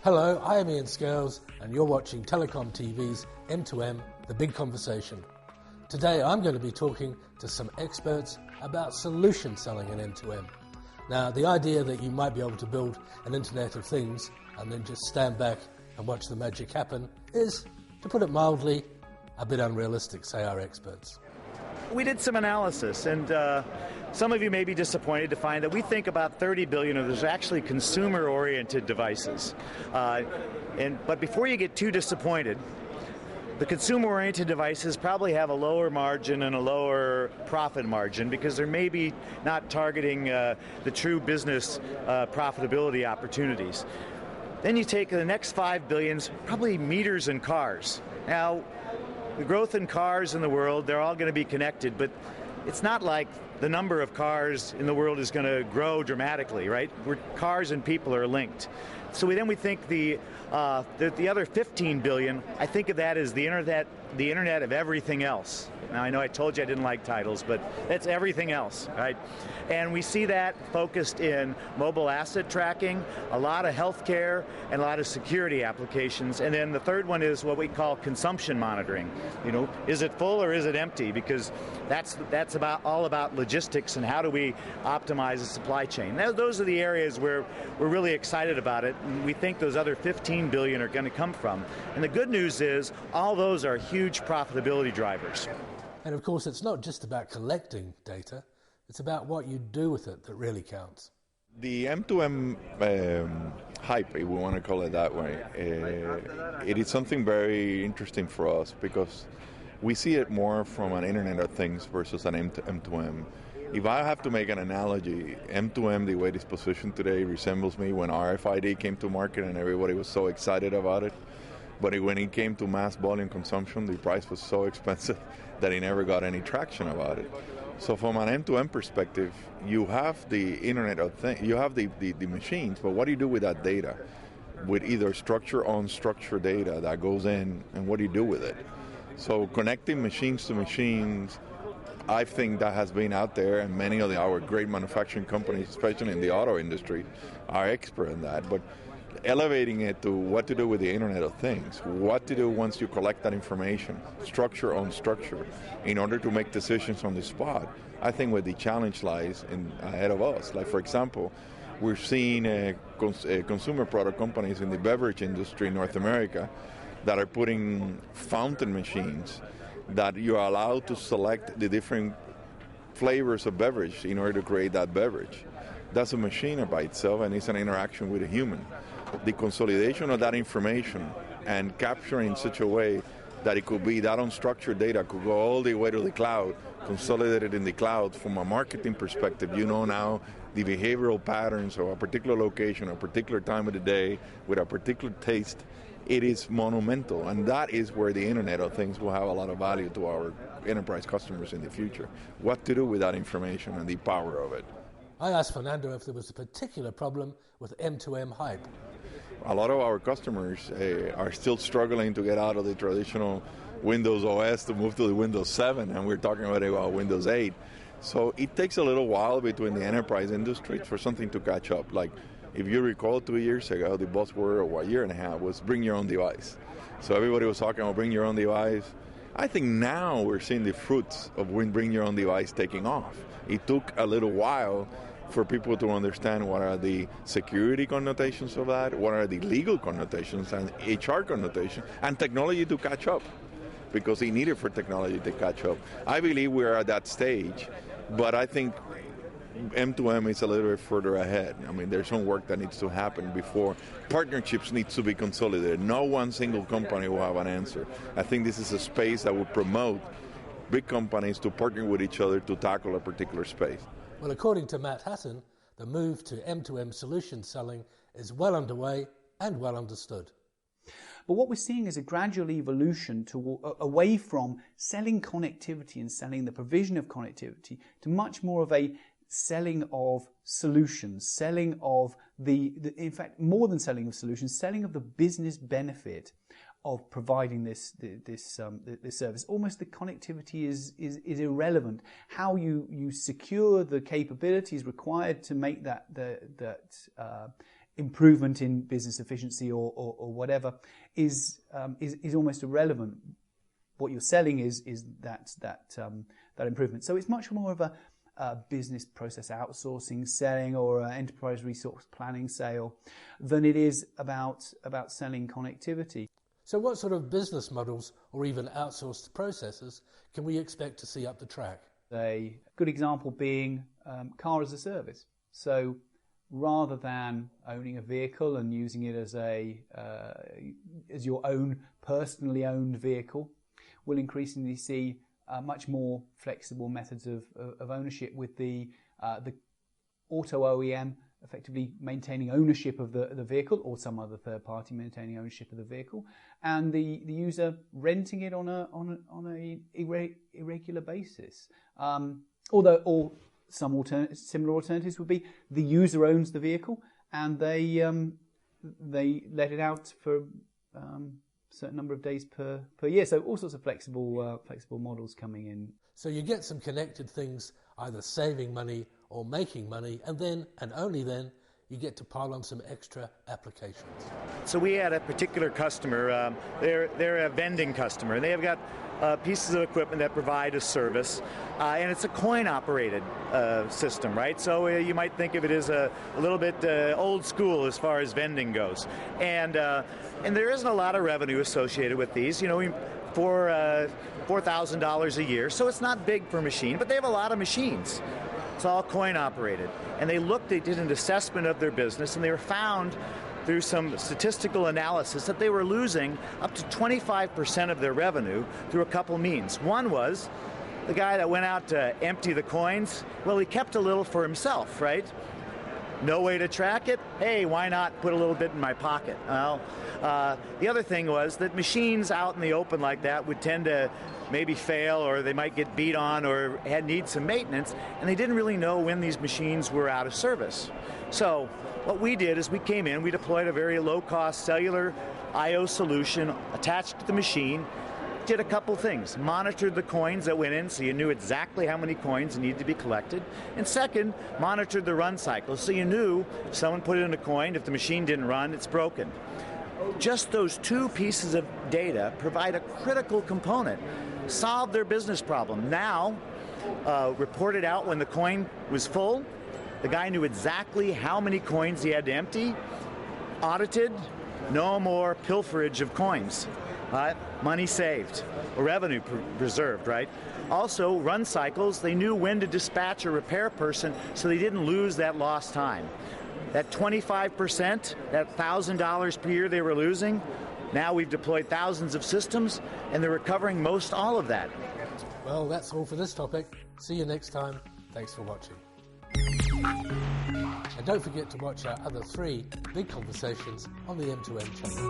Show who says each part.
Speaker 1: Hello, I am Ian Scales and you're watching TelecomTV's M2M, The Big Conversation. Today I'm going to be talking to some experts about solution selling in M2M. Now, the idea that you might be able to build an Internet of Things and then just stand back and watch the magic happen is, to put it mildly, a bit unrealistic, say our experts.
Speaker 2: We did some analysis, and some of you may be disappointed to find that we think about 30 billion of those are actually consumer-oriented devices. But before you get too disappointed, the consumer-oriented devices probably have a lower margin and a lower profit margin because they're maybe not targeting the true business profitability opportunities. Then you take the next 5 billions, probably meters and cars. Now, the growth in cars in the world, they're all going to be connected, but it's not like the number of cars in the world is going to grow dramatically, right? Cars and people are linked. So we think the other 15 billion, I think of that as the internet of everything else. Now, I know I told you I didn't like titles, but that's everything else, right? And we see that focused in mobile asset tracking, a lot of healthcare, and a lot of security applications. And then the third one is what we call consumption monitoring. You know, is it full or is it empty? Because that's all about logistics and how do we optimize the supply chain. Now, those are the areas where we're really excited about it, and we think those other 15 billion are going to come from. And the good news is all those are huge profitability drivers.
Speaker 1: And of course, it's not just about collecting data, it's about what you do with it that really counts.
Speaker 3: The M2M hype, if we want to call it that way, it is something very interesting for us because we see it more from an Internet of Things versus an M2M. If I have to make an analogy, M2M, the way it is positioned today, resembles me when RFID came to market and everybody was so excited about it. But when it came to mass volume consumption, the price was so expensive that it never got any traction about it. So from an M2M perspective, you have the Internet of Things, you have the machines, but what do you do with that data? With either structured or unstructured data that goes in, and what do you do with it? So connecting machines to machines, I think that has been out there, and many of our great manufacturing companies, especially in the auto industry, are expert in that. But elevating it to what to do with the Internet of Things, what to do once you collect that information, structure on structure, in order to make decisions on the spot, I think where the challenge lies ahead of us. Like, for example, we're seeing consumer product companies in the beverage industry in North America that are putting fountain machines that you are allowed to select the different flavors of beverage in order to create that beverage. That's a machine by itself, and it's an interaction with a human. The consolidation of that information and capturing in such a way that it could be that unstructured data could go all the way to the cloud, consolidated in the cloud from a marketing perspective. You know now the behavioral patterns of a particular location, a particular time of the day, with a particular taste. It is monumental, and that is where the Internet of Things will have a lot of value to our enterprise customers in the future. What to do with that information and the power of it.
Speaker 1: I asked Fernando if there was a particular problem with M2M hype.
Speaker 3: A lot of our customers are still struggling to get out of the traditional Windows OS to move to the Windows 7, and we're talking about Windows 8. So it takes a little while between the enterprise industry for something to catch up. Like, if you recall 2 years ago, the buzzword, or a year and a half, was bring your own device. So everybody was talking about bring your own device. I think now we're seeing the fruits of bring your own device taking off. It took a little while for people to understand what are the security connotations of that, what are the legal connotations and HR connotations, and technology to catch up, because it needed for technology to catch up. I believe we're at that stage, but I think M2M is a little bit further ahead. I mean, there's some work that needs to happen before. Partnerships need to be consolidated. No one single company will have an answer. I think this is a space that will promote big companies to partner with each other to tackle a particular space.
Speaker 1: Well, according to Matt Hatton, the move to M2M Solutions selling is well underway and well understood.
Speaker 4: But what we're seeing is a gradual evolution away from selling connectivity and selling the provision of connectivity to much more of a selling of solutions, selling of in fact, more than selling of solutions, selling of the business benefit of providing this service. Almost the connectivity is irrelevant. How you secure the capabilities required to make that improvement in business efficiency or whatever is almost irrelevant. What you're selling is that improvement. So it's much more of a business process outsourcing selling or an enterprise resource planning sale than it is about selling connectivity.
Speaker 1: So what sort of business models or even outsourced processes can we expect to see up the track?
Speaker 4: A good example being car as a service. So rather than owning a vehicle and using it as your own personally owned vehicle, we'll increasingly see much more flexible methods of ownership, with the auto OEM effectively maintaining ownership of the vehicle, or some other third party maintaining ownership of the vehicle, and the user renting it on a irregular basis. Or some similar alternatives would be the user owns the vehicle and they let it out for certain number of days per year. So all sorts of flexible models coming in.
Speaker 1: So you get some connected things, either saving money or making money, and then, and only then, you get to pile on some extra applications.
Speaker 2: So we had a particular customer, they're a vending customer, and they have got pieces of equipment that provide a service, and it's a coin-operated system, right? So you might think of it as a little bit old school as far as vending goes, and there isn't a lot of revenue associated with these. For $4,000 a year, so it's not big per machine, but they have a lot of machines. It's all coin operated, and they did an assessment of their business, and they were found through some statistical analysis that they were losing up to 25% of their revenue through a couple means. One was the guy that went out to empty the coins. Well, he kept a little for himself, right? No way to track it. Hey, why not put a little bit in my pocket? Well, the other thing was that machines out in the open like that would tend to maybe fail, or they might get beat on, or need some maintenance, and they didn't really know when these machines were out of service. So what we did is we came in, we deployed a very low-cost cellular I/O solution attached to the machine, did a couple things. Monitored the coins that went in, so you knew exactly how many coins needed to be collected. And second, monitored the run cycle, so you knew if someone put in a coin, if the machine didn't run, it's broken. Just those two pieces of data provide a critical component, solve their business problem. Now, reported out when the coin was full, the guy knew exactly how many coins he had to empty, audited, no more pilferage of coins. Money saved, or revenue preserved, right? Also, run cycles, they knew when to dispatch a repair person so they didn't lose that lost time. That 25%, that $1,000 per year they were losing, now we've deployed thousands of systems, and they're recovering most all of that.
Speaker 1: Well, that's all for this topic. See you next time. Thanks for watching. And don't forget to watch our other 3 big conversations on the M2M channel.